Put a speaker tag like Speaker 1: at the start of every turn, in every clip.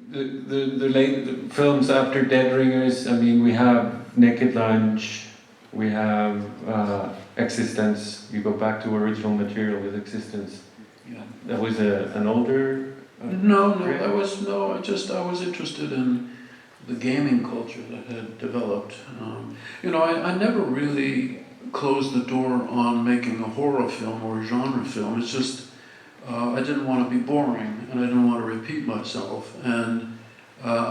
Speaker 1: the films after Dead Ringers, I mean, we have Naked Lunch, we have Existence. You go back to original material with Existence.
Speaker 2: Yeah.
Speaker 1: That was an older.
Speaker 2: No,
Speaker 1: grant?
Speaker 2: that was no. I was interested in the gaming culture that had developed. I never really closed the door on making a horror film or a genre film. It's just I didn't want to be boring and I didn't want to repeat myself. And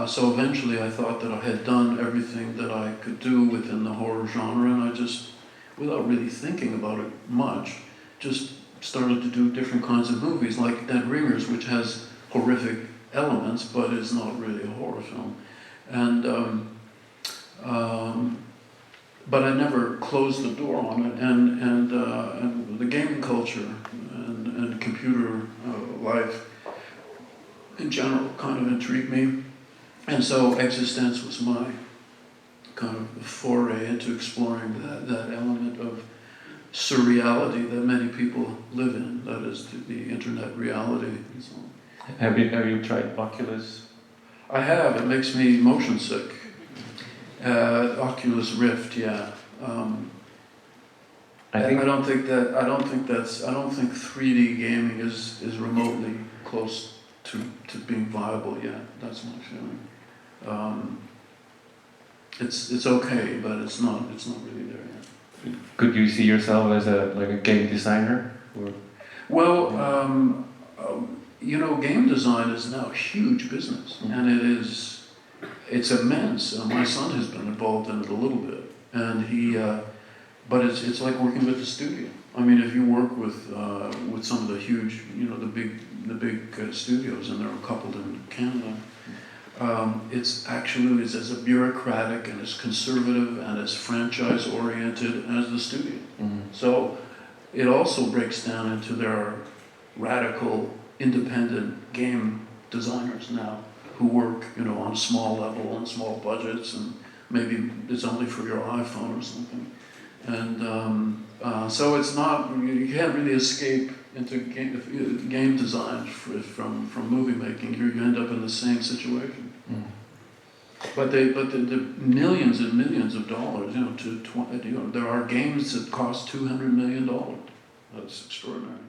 Speaker 2: so eventually I thought that I had done everything that I could do within the horror genre, and I just, without really thinking about it much, just started to do different kinds of movies, like Dead Ringers, which has horrific elements but is not really a horror film. And but I never closed the door on it, and the gaming culture and computer life in general kind of intrigued me, and so Existence was my kind of foray into exploring that element of surreality that many people live in, that is the internet reality and so on.
Speaker 1: Have you tried Oculus?
Speaker 2: I have. It makes me motion sick. Oculus Rift, yeah.
Speaker 1: I think
Speaker 2: I don't think 3D gaming is remotely close to being viable yet. That's my feeling. It's okay, but it's not really there yet.
Speaker 1: Could you see yourself as a game designer? Or?
Speaker 2: Well, game design is now a huge business, and it's immense. My son has been involved in it a little bit, and but it's like working with the studio. I mean, if you work with some of the huge, the big studios, and there are a couple in Canada, it's as bureaucratic and as conservative and as franchise oriented as the studio.
Speaker 1: Mm-hmm.
Speaker 2: So it also breaks down into their radical independent game designers now who work, on a small level, on small budgets, and maybe it's only for your iPhone or something. And so it's not, you can't really escape into game design from movie making. You end up in the same situation.
Speaker 1: Mm.
Speaker 2: But the millions and millions of dollars, there are games that cost $200 million. That's extraordinary.